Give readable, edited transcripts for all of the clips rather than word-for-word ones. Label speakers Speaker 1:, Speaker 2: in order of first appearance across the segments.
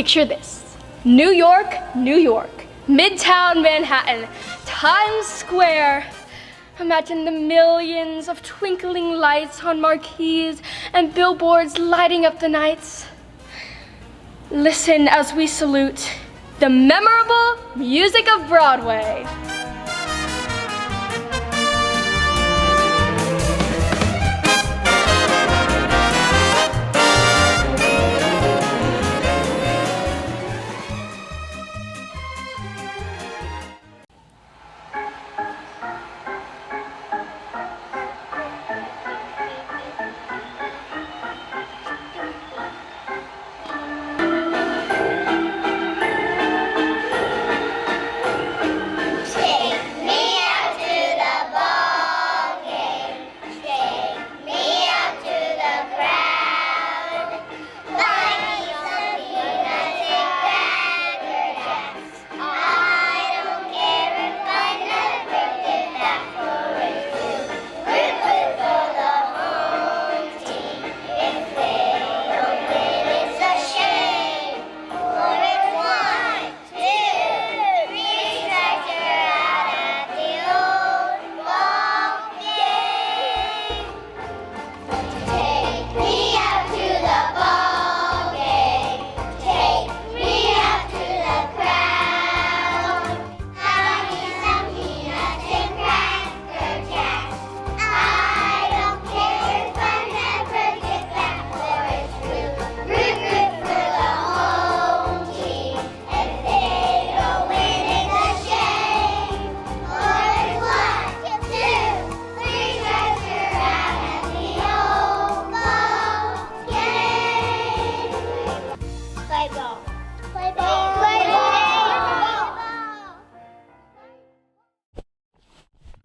Speaker 1: Picture this. New York, New York, Midtown Manhattan, Times Square. Imagine the millions of twinkling lights on marquees and billboards lighting up the nights. Listen as we salute the memorable music of Broadway.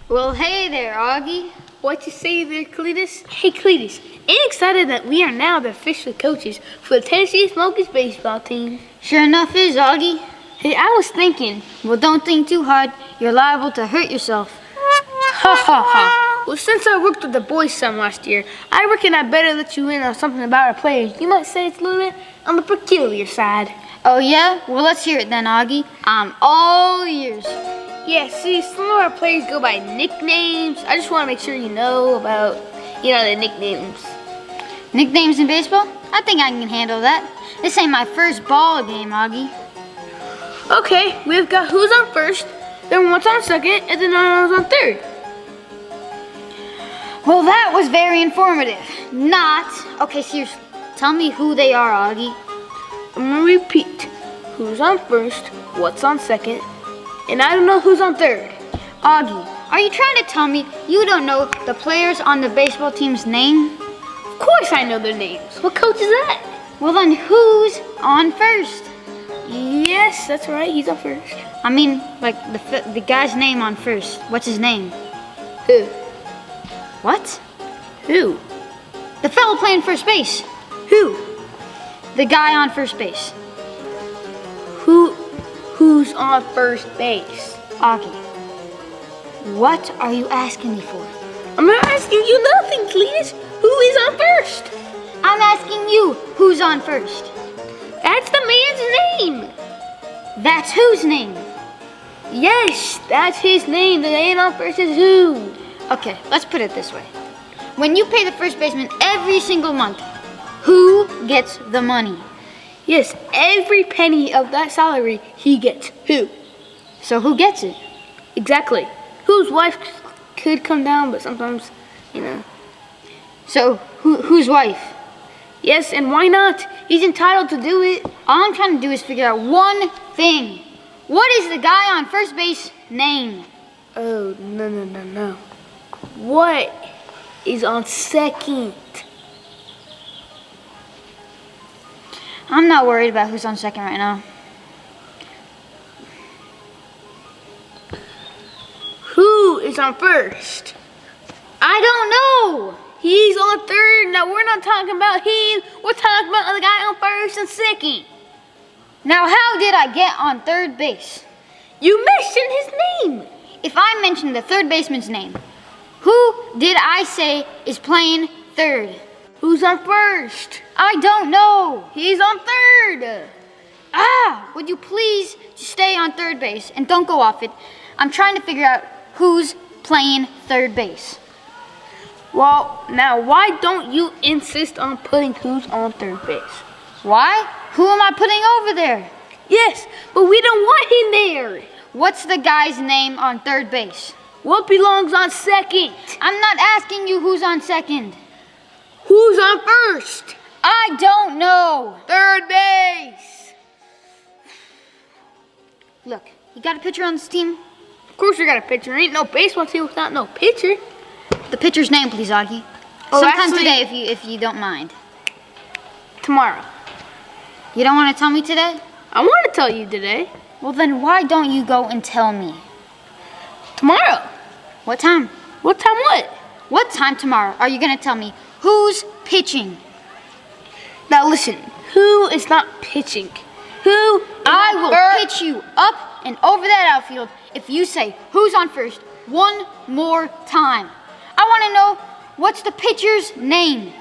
Speaker 2: Well, hey there, Augie.
Speaker 3: What you say there, Cletus? Hey, Cletus, ain't excited that we are now the official coaches for the Tennessee Smokers baseball team.
Speaker 2: Sure enough is, Augie.
Speaker 3: Hey, I was thinking.
Speaker 2: Well, don't think too hard. You're liable to hurt yourself.
Speaker 3: Ha ha ha. Well, since I worked with the boys some last year, I reckon I better let you in on something about our players. You might say it's a little bit on the peculiar side.
Speaker 2: Oh, yeah? Well, let's hear it then, Augie. I'm all ears.
Speaker 3: Yeah, see, some of our players go by nicknames. I just want to make sure you know about, the nicknames.
Speaker 2: Nicknames in baseball? I think I can handle that. This ain't my first ball game, Augie.
Speaker 3: Okay, we've got who's on first, then what's on second, and then who's on third.
Speaker 2: Well, that was very informative. Okay, seriously, tell me who they are, Augie.
Speaker 3: I'm gonna repeat. Who's on first, what's on second, and I don't know who's on third.
Speaker 2: Augie, are you trying to tell me you don't know the players on the baseball team's name?
Speaker 3: Of course I know their names. What coach is that?
Speaker 2: Well, then who's on first?
Speaker 3: Yes, that's right, he's on first.
Speaker 2: I mean, like the guy's name on first. What's his name?
Speaker 3: Who?
Speaker 2: What?
Speaker 3: Who?
Speaker 2: The fellow playing first base.
Speaker 3: Who?
Speaker 2: The guy on first base.
Speaker 3: Who's on first base?
Speaker 2: Augie, what are you asking me for?
Speaker 3: I'm not asking you nothing, Cletus. Who is on first?
Speaker 2: I'm asking you who's on first.
Speaker 3: That's the man's name.
Speaker 2: That's whose name?
Speaker 3: Yes, that's his name. The man on first is who?
Speaker 2: Okay, let's put it this way. When you pay the first baseman every single month, who gets the money?
Speaker 3: Yes, every penny of that salary he gets. Who?
Speaker 2: So who gets it?
Speaker 3: Exactly. Whose wife could come down, but sometimes,
Speaker 2: So whose wife?
Speaker 3: Yes, and why not? He's entitled to do it.
Speaker 2: All I'm trying to do is figure out one thing. What is the guy on first base name?
Speaker 3: Oh, no. What is on second?
Speaker 2: I'm not worried about who's on second right now.
Speaker 3: Who is on first?
Speaker 2: I don't know.
Speaker 3: He's on third. Now, we're not talking about him. We're talking about the guy on first and second.
Speaker 2: Now, how did I get on third base?
Speaker 3: You mentioned his name.
Speaker 2: If I mentioned the third baseman's name, who did I say is playing third?
Speaker 3: Who's on first?
Speaker 2: I don't know.
Speaker 3: He's on third.
Speaker 2: Would you please just stay on third base and don't go off it? I'm trying to figure out who's playing third base.
Speaker 3: Well, now why don't you insist on putting who's on third base?
Speaker 2: Why? Who am I putting over there?
Speaker 3: Yes, but we don't want him there.
Speaker 2: What's the guy's name on third base?
Speaker 3: What belongs on second?
Speaker 2: I'm not asking you who's on second.
Speaker 3: Who's on first?
Speaker 2: I don't know.
Speaker 3: Third base.
Speaker 2: Look, you got a pitcher on this team?
Speaker 3: Of course we got a pitcher. Ain't no baseball team without no pitcher.
Speaker 2: The pitcher's name, please, Augie.
Speaker 3: Oh,
Speaker 2: Sometime
Speaker 3: actually-
Speaker 2: today, if you don't mind.
Speaker 3: Tomorrow.
Speaker 2: You don't want to tell me today?
Speaker 3: I want to tell you today.
Speaker 2: Well, then why don't you go and tell me?
Speaker 3: Tomorrow.
Speaker 2: What time?
Speaker 3: What time what?
Speaker 2: What time tomorrow are you going to tell me who's pitching?
Speaker 3: Now listen, who is not pitching? Who is
Speaker 2: I
Speaker 3: on
Speaker 2: will
Speaker 3: first?
Speaker 2: pitch you up and over that outfield if you say who's on first one more time. I want to know what's the pitcher's name.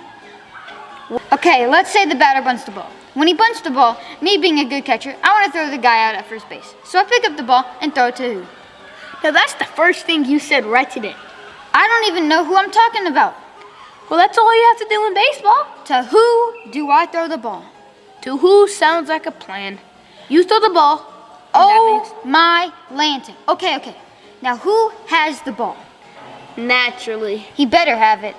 Speaker 2: Okay, let's say the batter bunts the ball. When he bunts the ball, me being a good catcher, I want to throw the guy out at first base. So I pick up the ball and throw it to who?
Speaker 3: Now that's the first thing you said right today.
Speaker 2: I don't even know who I'm talking about.
Speaker 3: Well, that's all you have to do in baseball.
Speaker 2: To who do I throw the ball?
Speaker 3: To who sounds like a plan. You throw the ball. and that
Speaker 2: Oh my lantern. Okay. Now who has the ball?
Speaker 3: means naturally.
Speaker 2: He better have it.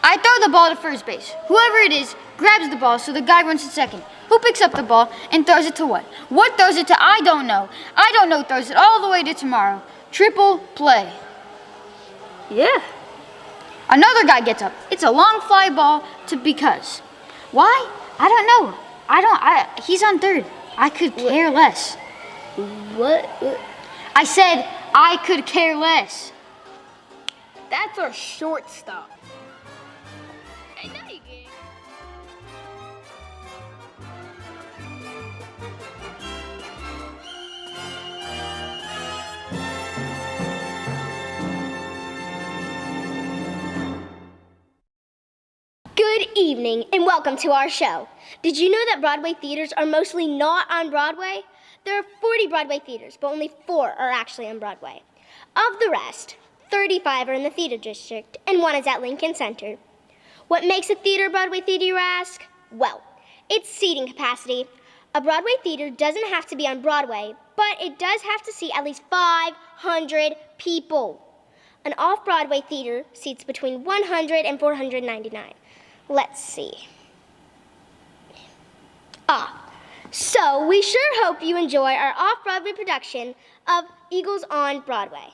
Speaker 2: I throw the ball to first base. Whoever it is grabs the ball so the guy runs to second. Who picks up the ball and throws it to what? What throws it to? I don't know. I don't know who throws it all the way to tomorrow. Triple play.
Speaker 3: Yeah.
Speaker 2: Another guy gets up. It's a long fly ball to because. Why? I don't know. He's on third. I could care less.
Speaker 3: What?
Speaker 2: I said I could care less.
Speaker 3: That's our shortstop. I know you can.
Speaker 4: Good evening and welcome to our show. Did you know that Broadway theaters are mostly not on Broadway? There are 40 Broadway theaters, but only 4 are actually on Broadway. Of the rest, 35 are in the theater district and 1 is at Lincoln Center. What makes a theater a Broadway theater, you ask? Well, it's seating capacity. A Broadway theater doesn't have to be on Broadway, but it does have to seat at least 500 people. An off-Broadway theater seats between 100 and 499. Let's see. So we sure hope you enjoy our off-Broadway production of Eagles on Broadway.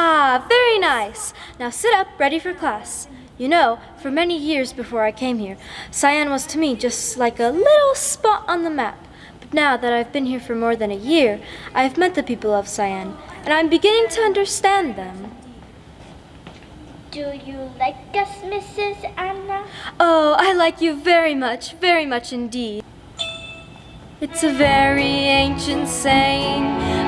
Speaker 5: Ah, very nice. Now sit up, ready for class. You know, for many years before I came here, Cyan was to me just like a little spot on the map. But now that I've been here for more than a year, I've met the people of Cyan, and I'm beginning to understand them.
Speaker 4: Do you like us, Mrs. Anna?
Speaker 5: Oh, I like you very much indeed. It's a very ancient saying,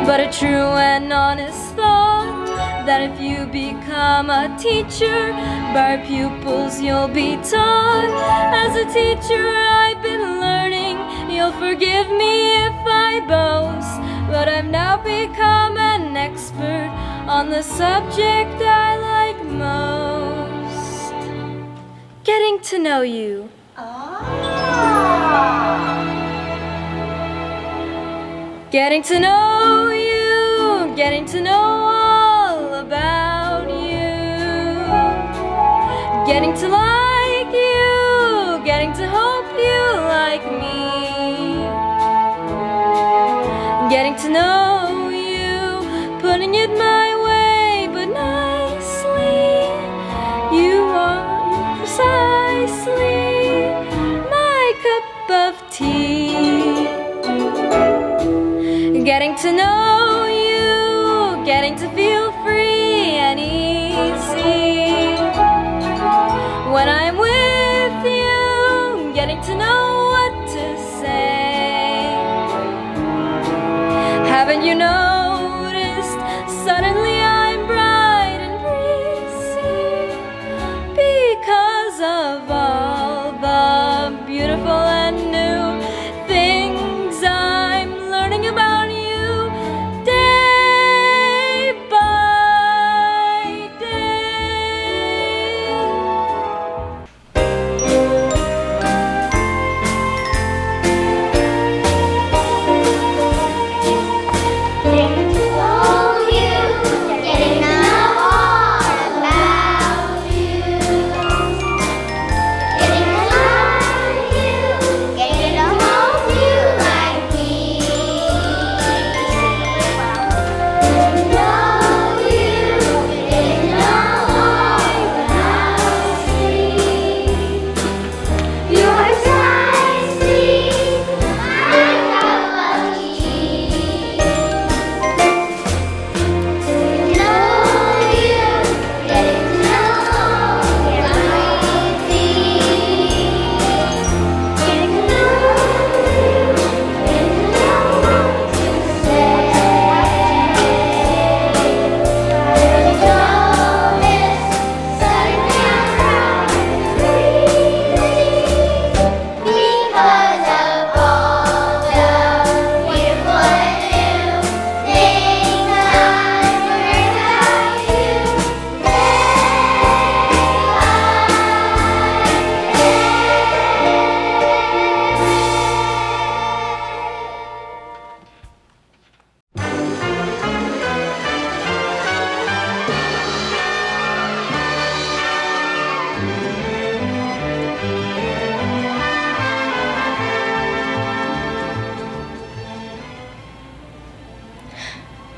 Speaker 5: but a true and honest thought, that if you become a teacher, by pupils you'll be taught. As a teacher I've been learning, you'll forgive me if I boast, but I've now become an expert on the subject I like most. Getting to know you. Getting to know you, getting to know all about you, getting to like you, getting to hope you like me, getting to know you, putting it my way, but nicely. You are precisely my cup of tea. Getting to know you, getting to feel free and easy. When I'm with you, getting to know what to say. Haven't you noticed, suddenly I'm bright and breezy, because of all the beautiful and new things I'm learning about you.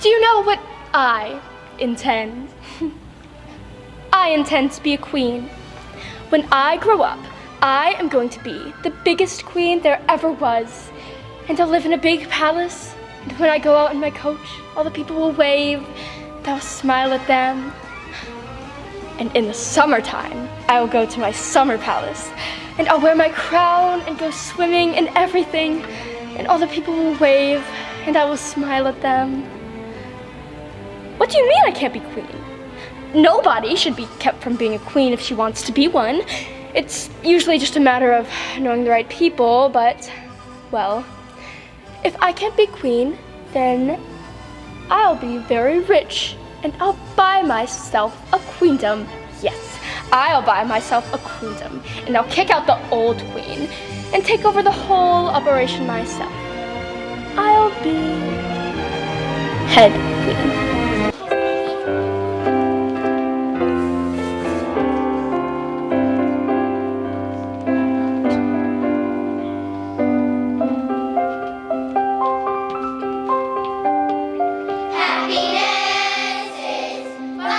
Speaker 1: Do you know what I intend? I intend to be a queen. When I grow up, I am going to be the biggest queen there ever was. And I'll live in a big palace. And when I go out in my coach, all the people will wave, and I'll smile at them. And in the summertime, I will go to my summer palace. And I'll wear my crown and go swimming and everything. And all the people will wave, and I will smile at them. What do you mean I can't be queen? Nobody should be kept from being a queen if she wants to be one. It's usually just a matter of knowing the right people, but, well, if I can't be queen, then I'll be very rich, and I'll buy myself a queendom. Yes, I'll buy myself a queendom, and I'll kick out the old queen and take over the whole operation myself. I'll be head queen.
Speaker 6: Happiness is for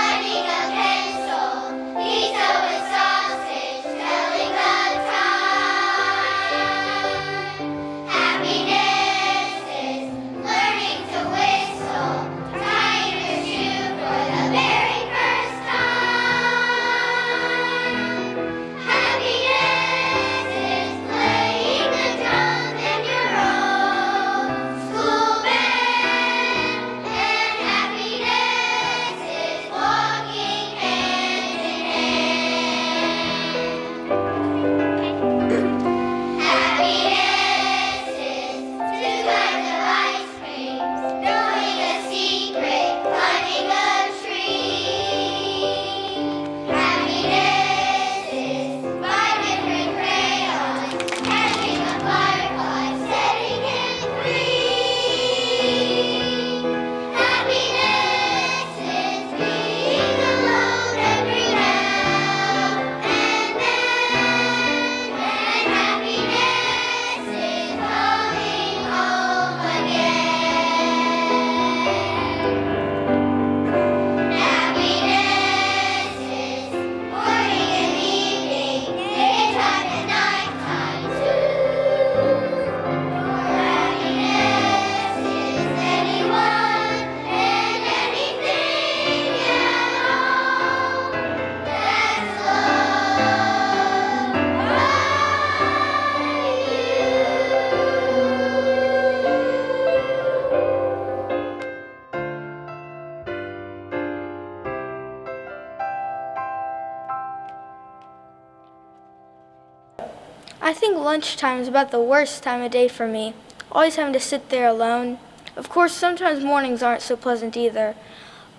Speaker 1: I think lunchtime is about the worst time of day for me. Always having to sit there alone. Of course, sometimes mornings aren't so pleasant either.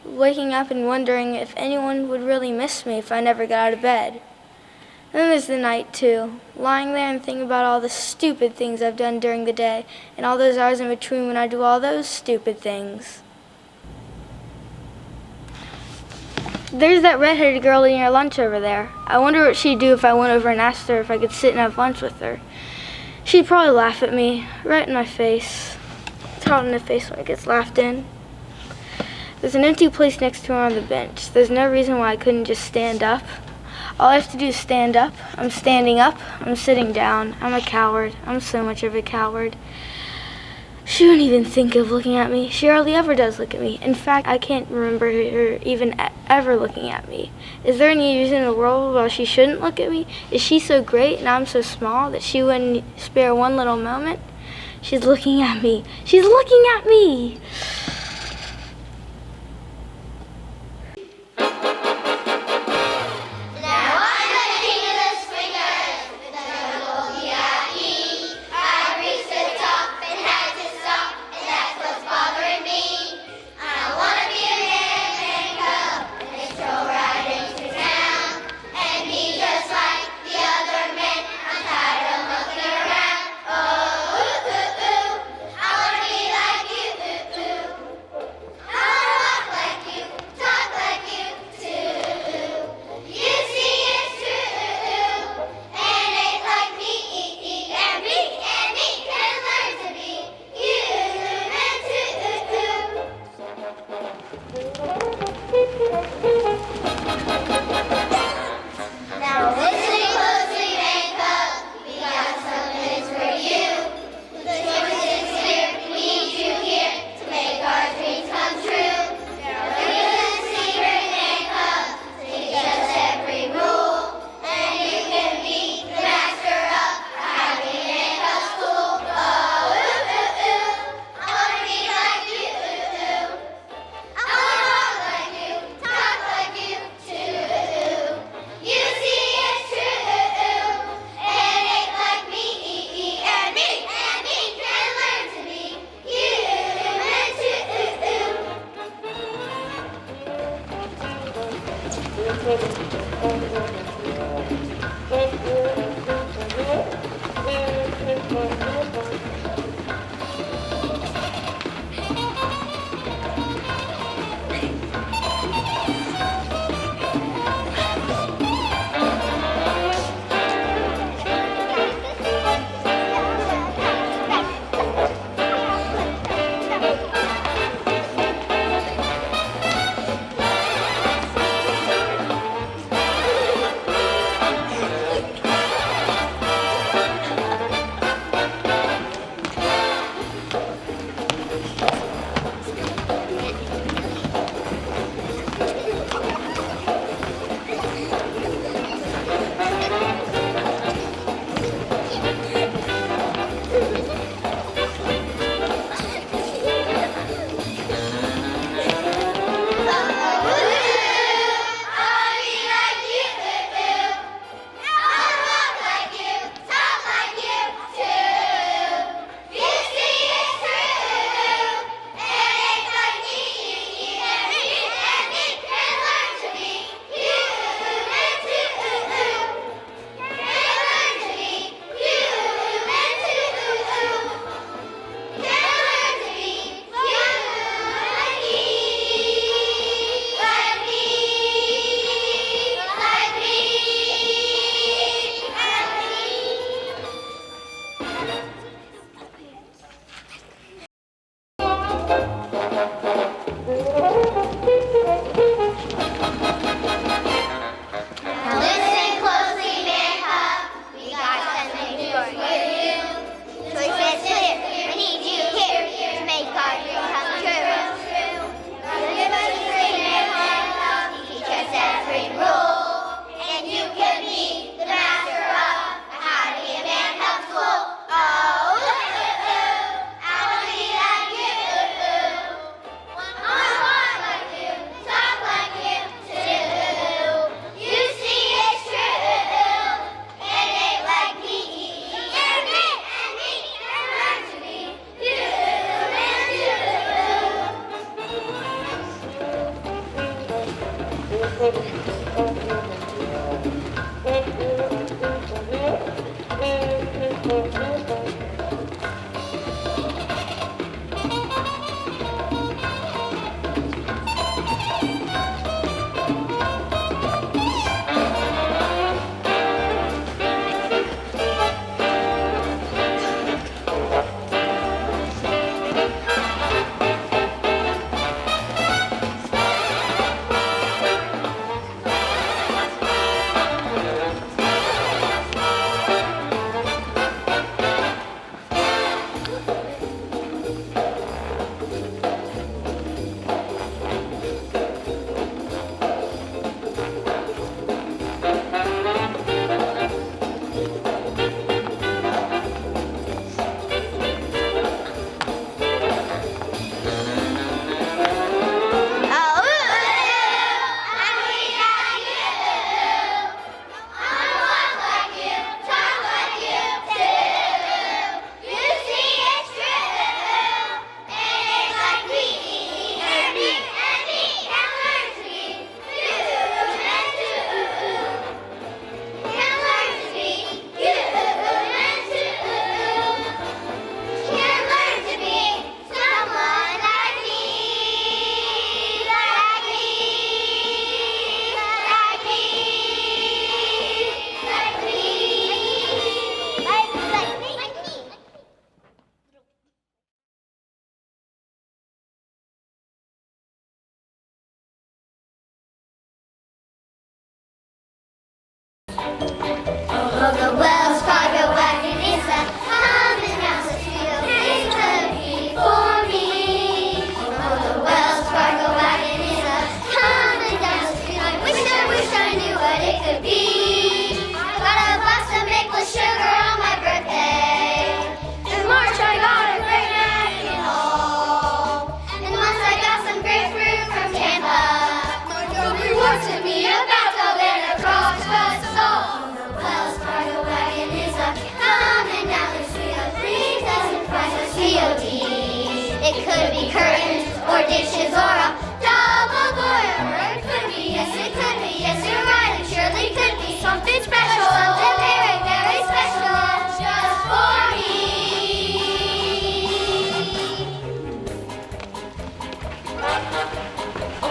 Speaker 1: Waking up and wondering if anyone would really miss me if I never got out of bed. And then there's the night, too. Lying there and thinking about all the stupid things I've done during the day and all those hours in between when I do all those stupid things. There's that redheaded girl eating her lunch over there. I wonder what she'd do if I went over and asked her if I could sit and have lunch with her. She'd probably laugh at me, right in my face. It's hot in the face when it gets laughed in. There's an empty place next to her on the bench. There's no reason why I couldn't just stand up. All I have to do is stand up. I'm standing up. I'm sitting down. I'm a coward. I'm so much of a coward. She wouldn't even think of looking at me. She hardly ever does look at me. In fact, I can't remember her even ever looking at me. Is there any reason in the world why she shouldn't look at me? Is she so great and I'm so small that she wouldn't spare one little moment? She's looking at me. She's looking at me!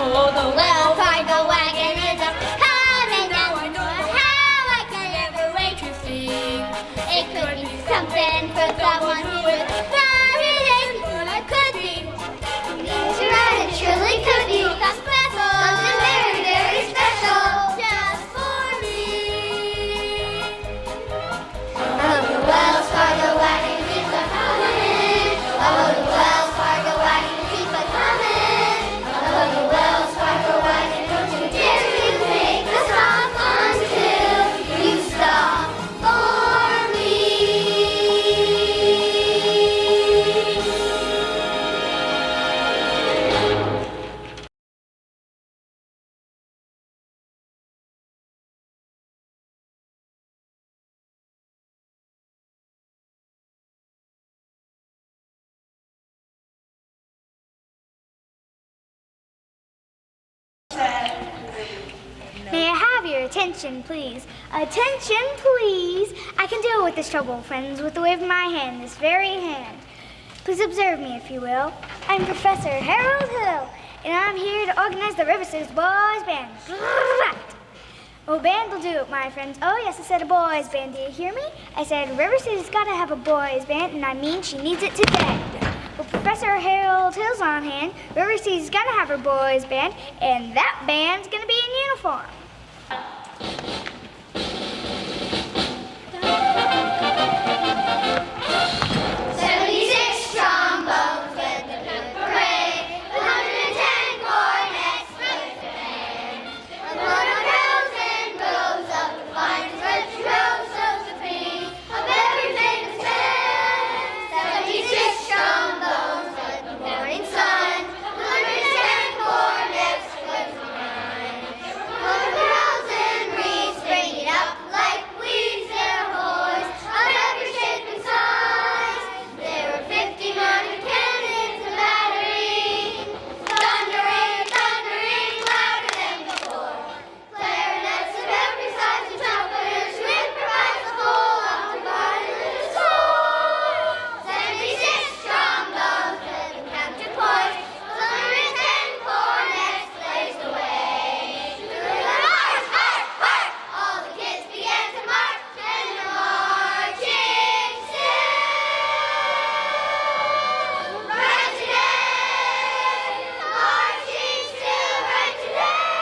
Speaker 4: Oh, the Wells Fargo wagon is a coming down. How I can ever wait to sing. It could be something for someone who is not related, but I could be. You're right, it surely could be. Something very, very special. Just for me. Oh, the Wells Fargo wagon keeps on coming. Oh, the Wells Fargo wagon keeps on coming. Oh, the Wells Fargo wagon, don't you dare to make a stop until you stop for me.
Speaker 6: May I have your attention, please? Attention, please. I can deal with this trouble, friends, with the wave of my hand, this very hand. Please observe me, if you will. I'm Professor Harold Hill, and I'm here to organize the Riverside Boys Band. Oh, band will do it, my friends. Oh, yes, I said a boys band. Do you hear me? I said Riverside's got to have a boys band, and I mean she needs it today. Well, Professor Harold Hill's on hand. Riverside's gonna have her boys band, and that band's gonna be in uniform.
Speaker 4: 76 trombones led the parade. 110 cornets played the band. A lot of rows and rows of the finest virtuosos supreme of every famous band. 76 trombones led the morning sun. 110 cornets played behind. All the rows and reeds bring it up like weeds. Their boys of every shape and size. There were 50 modern cannons and batteries, thundering, thundering louder than before. Clarinets of every size and trumpeters who improvised the whole of the violin score. 76 trombones led the counterpoint. 110 cornets blazed away. March, march, march! All the kids began to march, and the marching still. Right today, marching still, right today.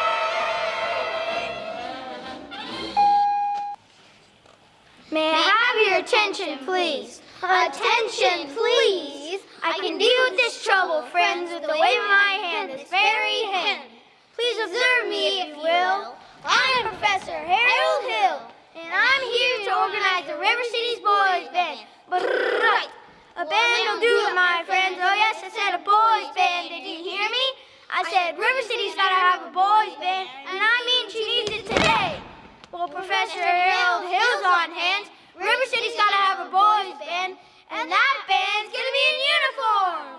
Speaker 6: May I have your attention, please?
Speaker 4: Attention, please. I can deal with this trouble, friends, with the wave of my hand, this very hand. Please observe me, if you will. I'm Professor Harold Hill, and I'm here to organize the River City's Boys Band. Right. A band will do it, my friends. Oh, yes, I said a boys band. Did you hear me? I said River City's got to have a boys band, and I mean she needs it today. Well, Professor Harold Hill's on hand. River City's got to have a boys band, and that band's going to be in uniform.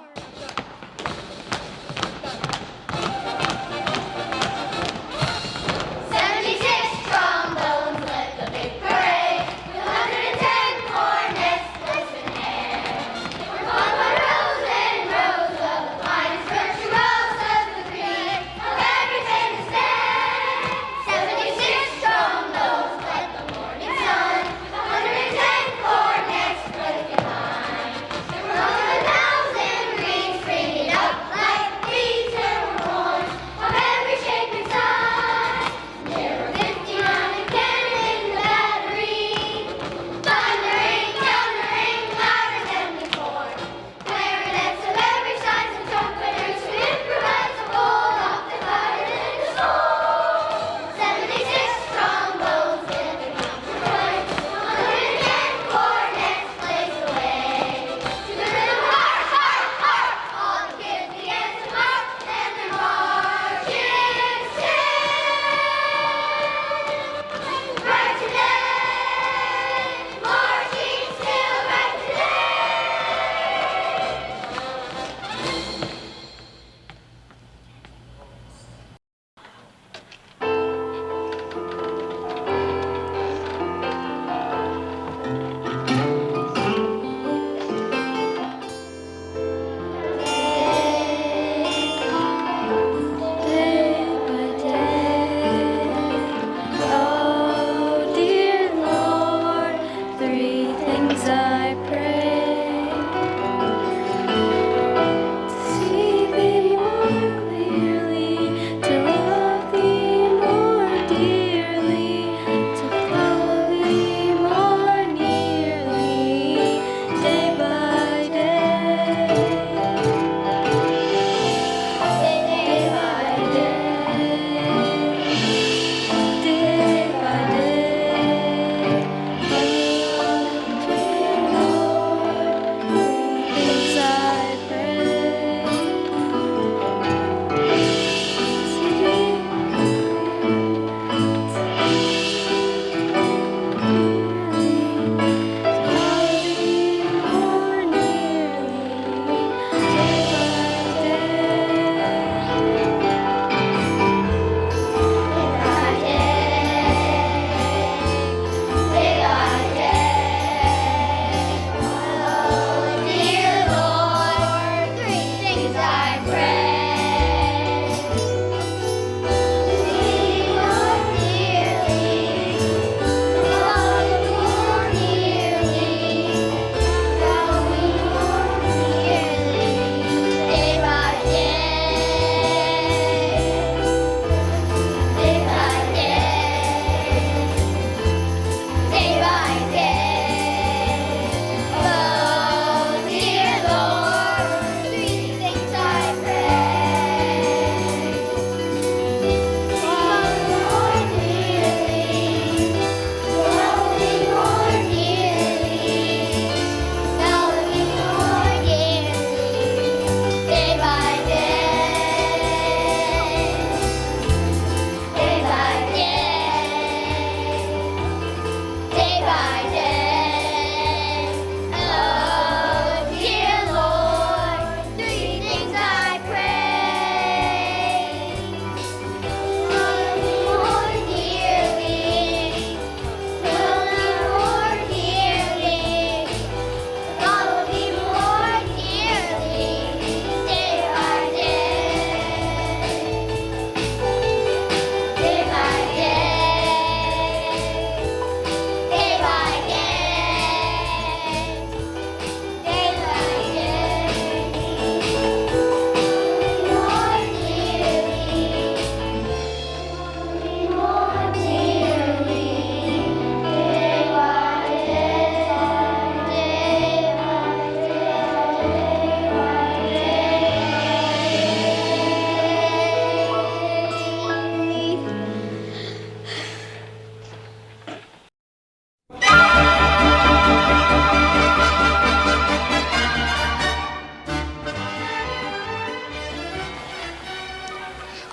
Speaker 4: 76 trombones led the big parade. 110 cornets placed in hand. We're followed by rows and rows of the finest virtuosos of the creed of every famous band. 76 trombones led the morning sun.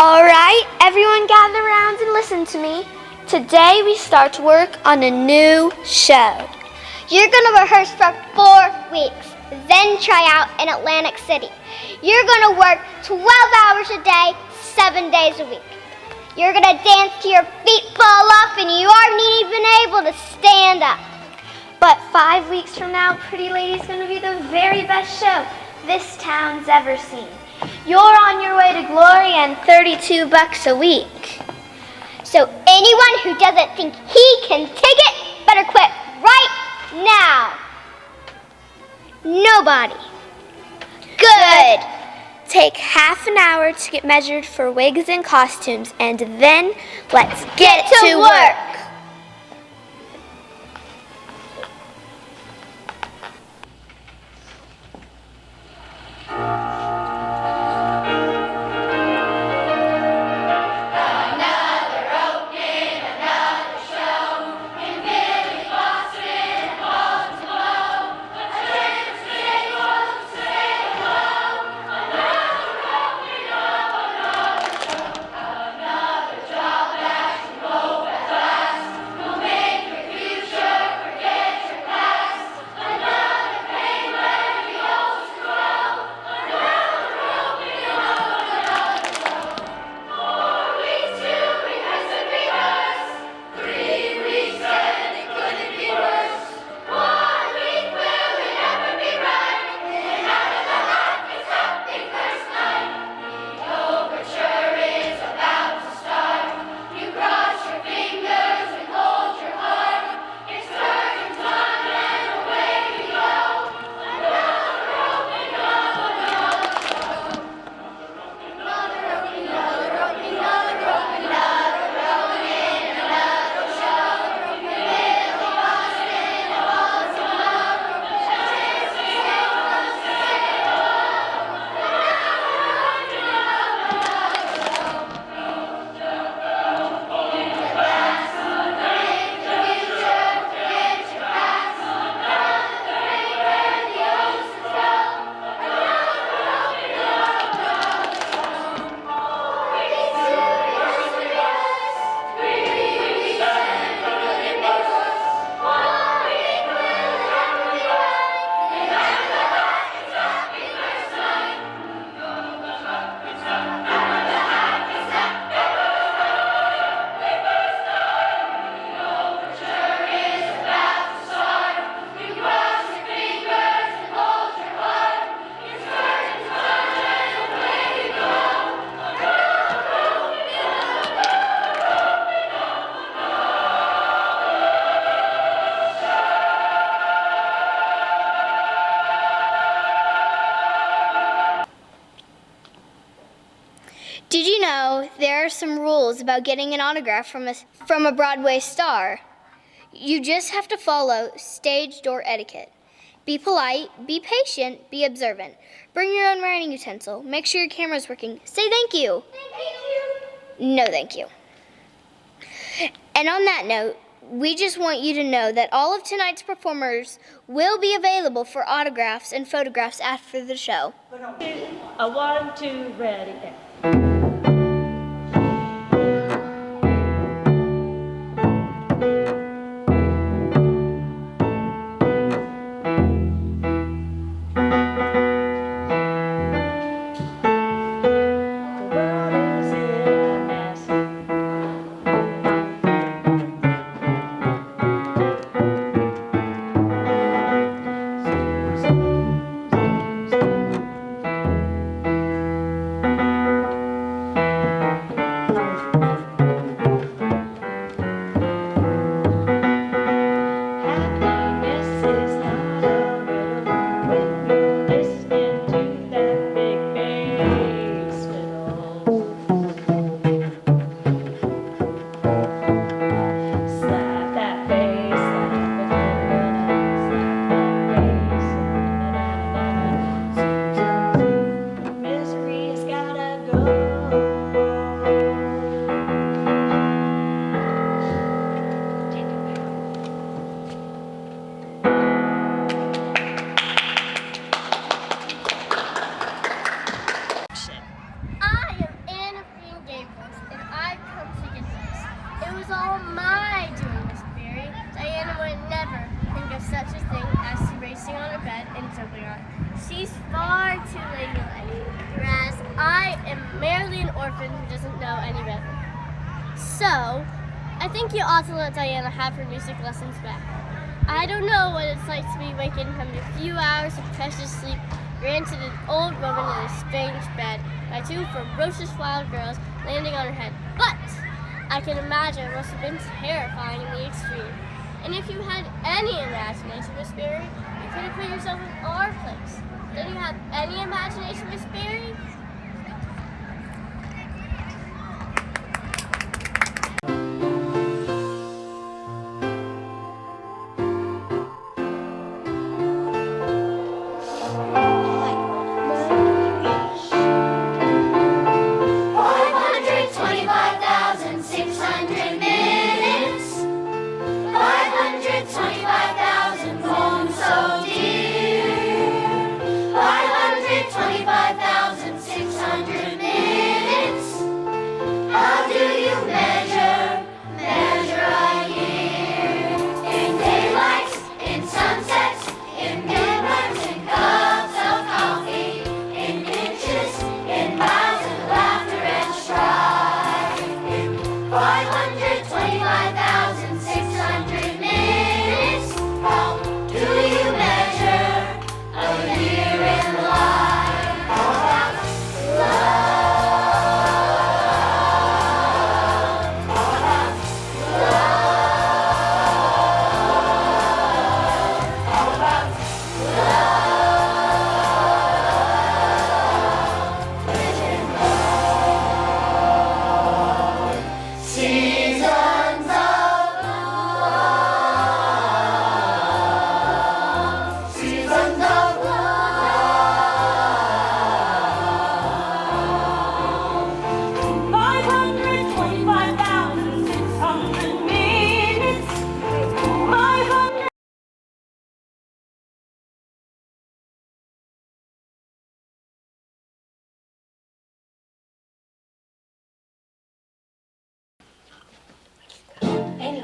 Speaker 7: All right, everyone gather around and listen to me. Today we start work on a new show.
Speaker 4: You're gonna rehearse for 4 weeks, then try out in Atlantic City. You're gonna work 12 hours a day, 7 days a week. You're gonna dance till your feet fall off and you aren't even able to stand up.
Speaker 7: But 5 weeks from now, Pretty Lady's gonna be the very best show this town's ever seen. You're on your way to glory and $32 a week.
Speaker 4: So anyone who doesn't think he can take it better quit right now. Nobody. Good.
Speaker 7: Take half an hour to get measured for wigs and costumes, and then let's get to work.
Speaker 4: Did you know there are some rules about getting an autograph from a Broadway star? You just have to follow stage door etiquette. Be polite, be patient, be observant. Bring your own writing utensil. Make sure your camera's working. Say thank you. Thank you. No thank you. And on that note, we just want you to know that all of tonight's performers will be available for autographs and photographs after the show.
Speaker 8: A 1, 2, ready, go.
Speaker 9: It was all my doing, Miss Berry. Diana would never think of such a thing as racing on her bed and jumping on it. She's far too ladylike, whereas I am merely an orphan who doesn't know any better. So, I think you ought to let Diana have her music lessons back. I don't know what it's like to be wakened from a few hours of precious sleep, granted an old woman in a strange bed by two ferocious wild girls landing on her head. But I can imagine it must have been terrifying in the extreme. And if you had any imagination, Miss Berry, you could have put yourself in our place. Don't you have any imagination, Miss Berry?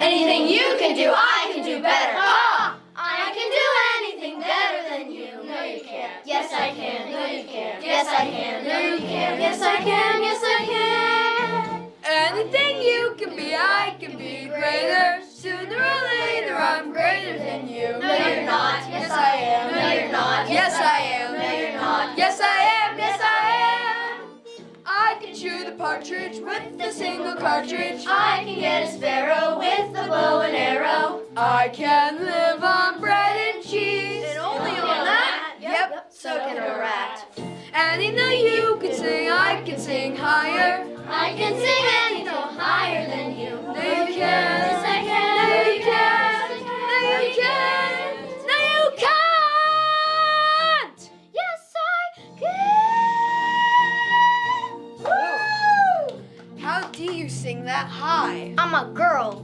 Speaker 5: Anything you can do, I can do better. Ha! I can do anything better than you. No, you can't. Yes, I can. No, you can't. Yes, I can. No, you can't. Yes, I can. Yes, I can. Anything you can be, I can be greater. Sooner or later, I'm greater than you. No, you're not. Yes, I am. No, you're not. Yes, I am. No, you're not. Yes, I am. Yes, I am. I can shoot a partridge with a single cartridge. I can get a sparrow with a bow and arrow. I can live on bread and cheese. And only on that? Yep, so can a rat. Anything that you can sing, I can sing higher. I can sing anything higher than you. No, you can. Yes, I can. No, you can. No, you can. No, you can't. Yes, I can. Woo!
Speaker 3: How do you sing that high?
Speaker 2: I'm a girl.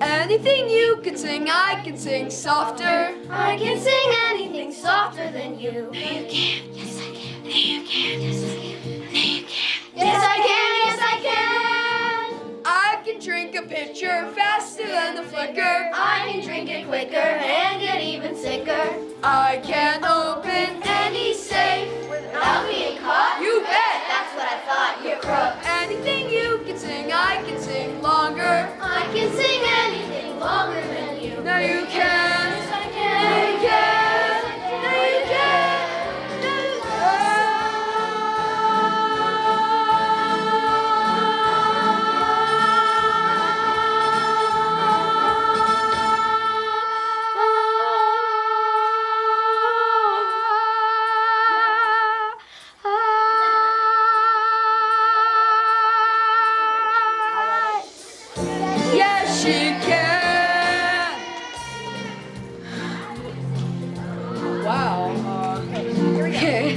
Speaker 5: Anything you can sing, I can sing softer. I can sing anything softer than you. No, you can't. Yes, I can. No, you can't. Yes, I can. No, you can't. Yes, I can. Yes, I can. I can drink a pitcher faster than the flicker. I can drink it quicker and get even sicker. I can open any safe without being caught. You bet. That's what I thought. You crook. Anything you can sing, I can sing longer. I can sing anything longer than you. No, you can. Yes, I can. No, you can. No, you can. No, you Yes, she can. Wow. Okay.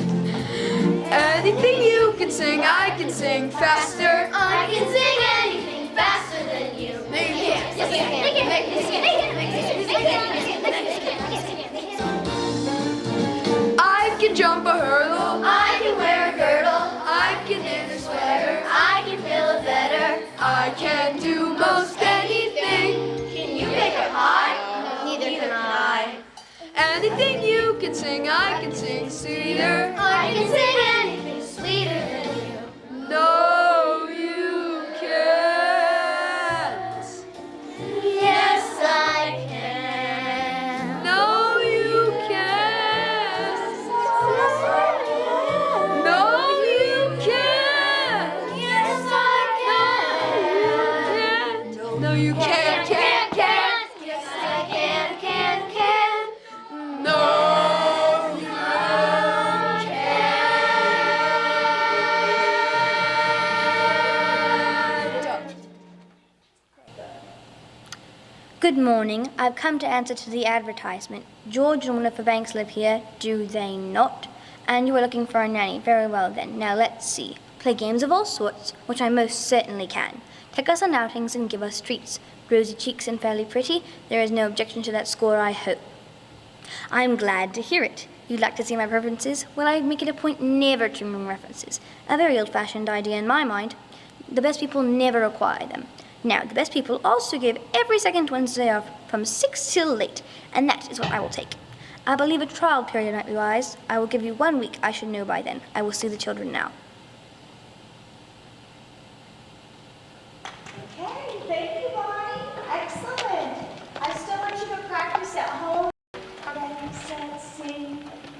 Speaker 5: Anything you can sing, I can sing faster. I can sing anything faster than you. No, you can't. Yes, I can. I can jump a hurdle. I can wear a girdle. I can knit a sweater. I can feel it better. I sing, I can sing sweeter.
Speaker 7: I can sing anything sweeter than you.
Speaker 5: No, you can't.
Speaker 7: Yes, I can.
Speaker 5: No, you can't. No, you can't.
Speaker 7: Yes, I can.
Speaker 5: No, you can't.
Speaker 7: Yes, I can.
Speaker 5: No, you can't.
Speaker 10: Good morning. I've come to answer to the advertisement. George and Winifred Banks live here, do they not? And you were looking for a nanny. Very well then. Now let's see. Play games of all sorts, which I most certainly can. Take us on outings and give us treats. Rosy cheeks and fairly pretty. There is no objection to that score, I hope. I'm glad to hear it. You'd like to see my preferences? Well, I make it a point never to bring references. A very old-fashioned idea in my mind. The best people never acquire them. Now, the best people also give every second Wednesday off from 6 till late, and that is what I will take. I believe a trial period might be wise. I will give you 1 week. I should know by then. I will see the children now.
Speaker 11: Okay, thank you, Bonnie. Excellent. I still want you to practice at home. Ready, set, sing.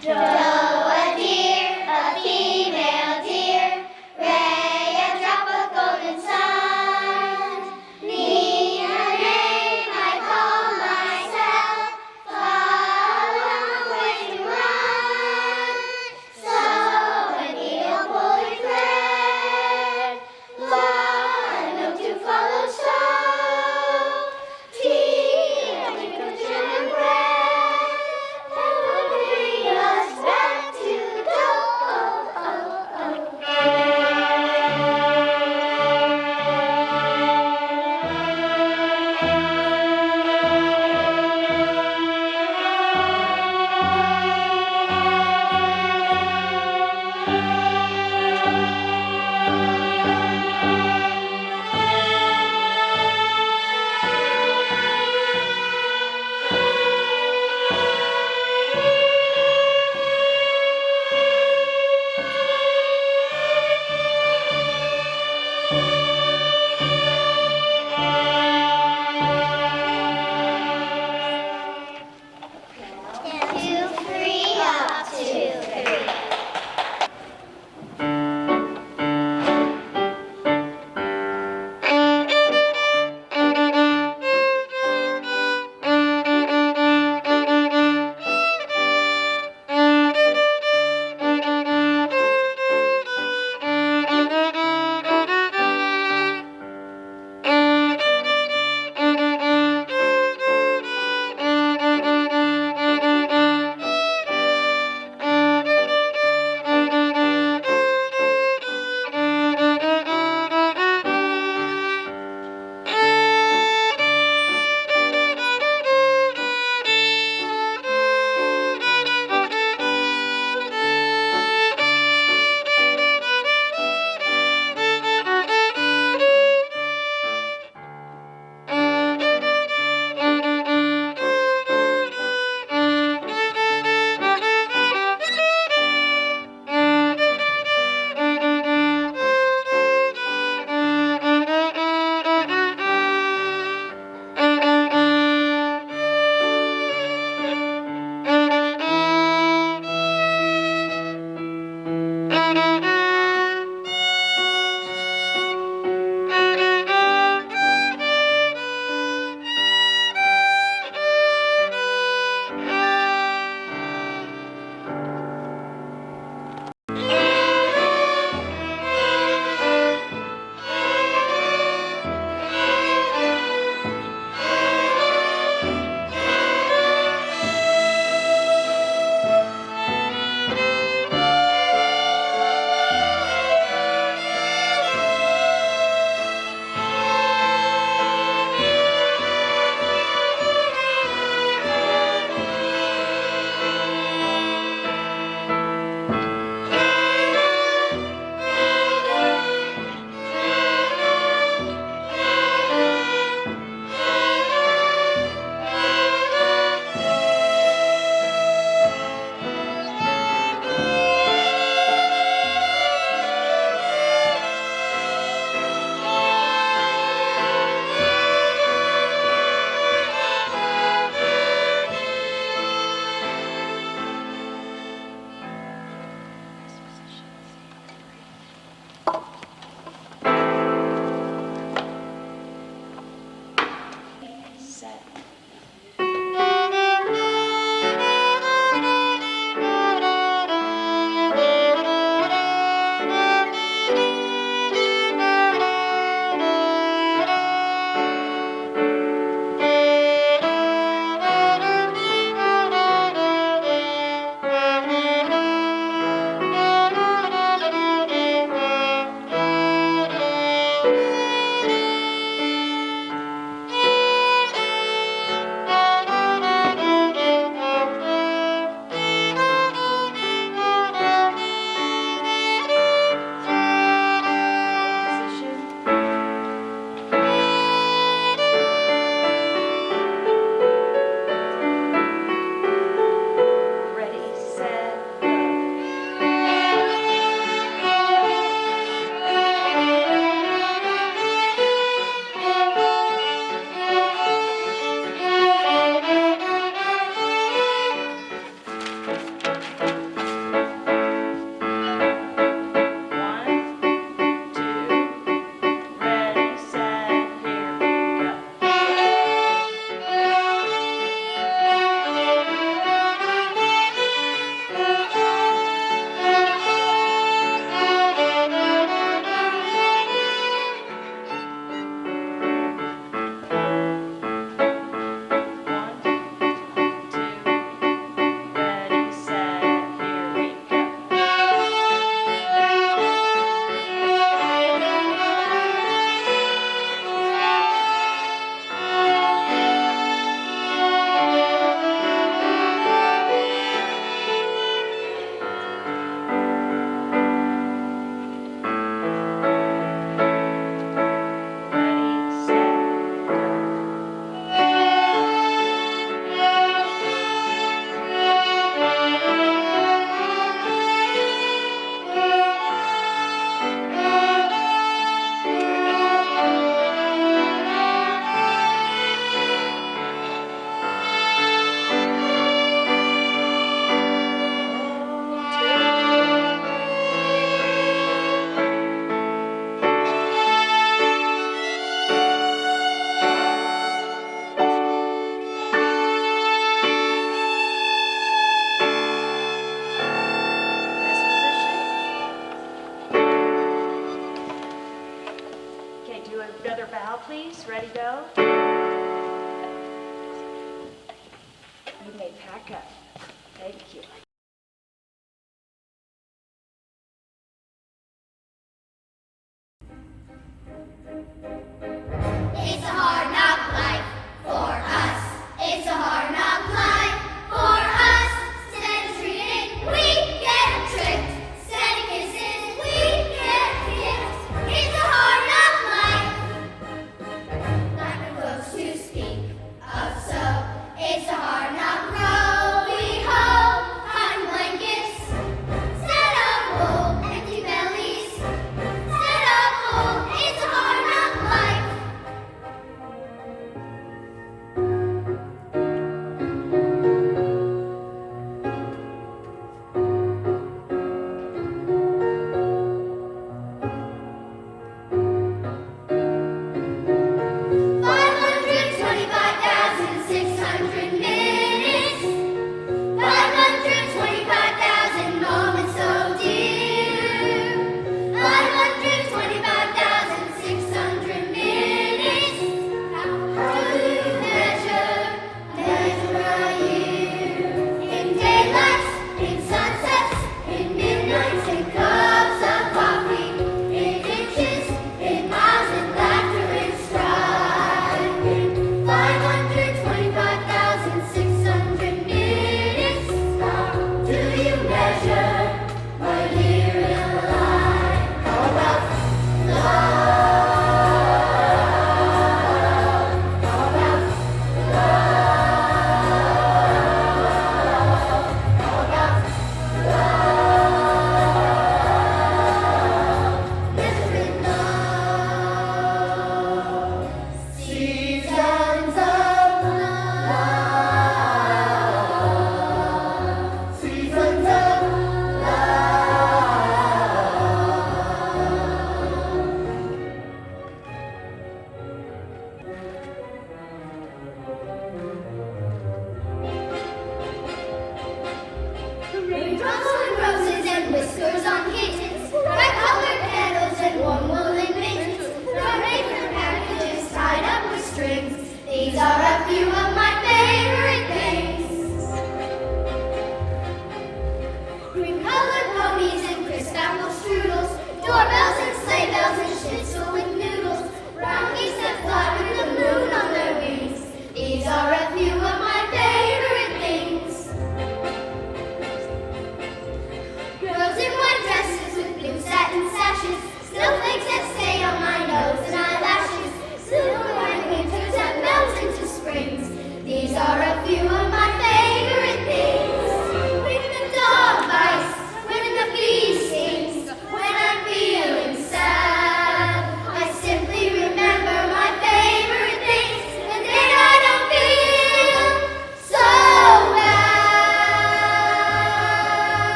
Speaker 7: Doe, a deer, a female deer. Ray, a drop of golden sun. Me, a name I call myself. Far away to run. So when you'll pull
Speaker 8: do another bow, please. Ready, go. You may pack up. Thank you.
Speaker 12: It's a hard knock life for us. It's a hard knock life for us. Instead of treating, we get tricked. Instead of kisses, we get kicked. It's a hard knock life. Not the folks to speak of so. It's a hard knock row. We hope cotton blankets instead of wool, empty bellies instead of wool. It's a hard knock life.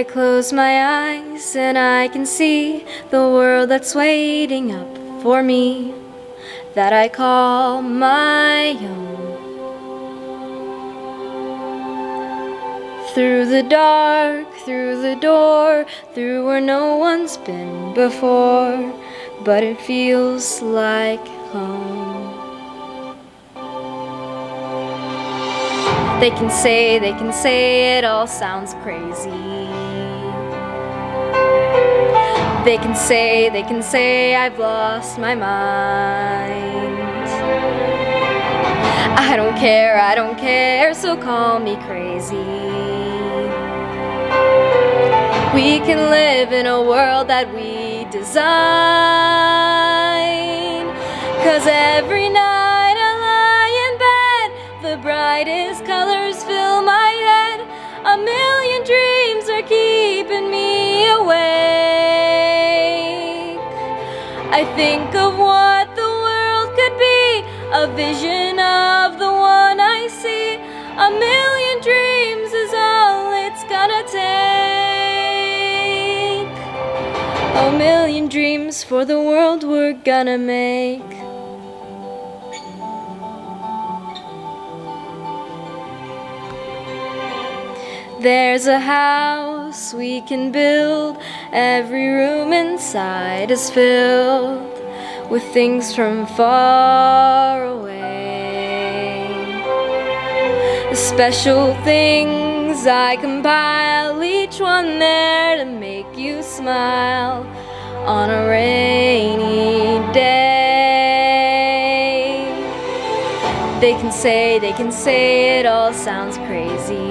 Speaker 5: I close my eyes and I can see the world that's waiting up for me, that I call my own. Through the dark, through the door, through where no one's been before, but it feels like home. They can say it all sounds crazy. They can say I've lost my mind. I don't care, so call me crazy. We can live in a world that we design, 'cause every night I lie in bed, the brightest colors fill my head. A million dreams are keeping me awake. I think of what the world could be, a vision of the one I see. A million dreams is all it's gonna take. A million dreams for the world we're gonna make. There's a house we can build, every room inside is filled with things from far away. The special things I compile, each one there to make you smile on a rainy day. They can say it all sounds crazy.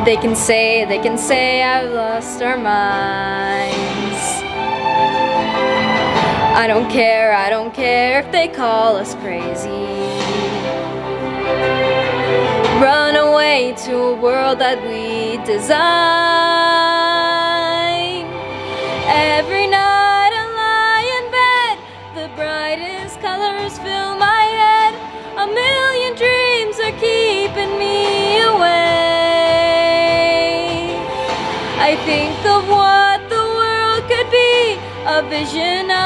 Speaker 5: They can say I've lost our minds. I don't care if they call us crazy. Run away to a world that we design. Every night I lie in bed, the brightest colors fill my head. A million dreams are keeping me away. I think of what the world could be, a vision of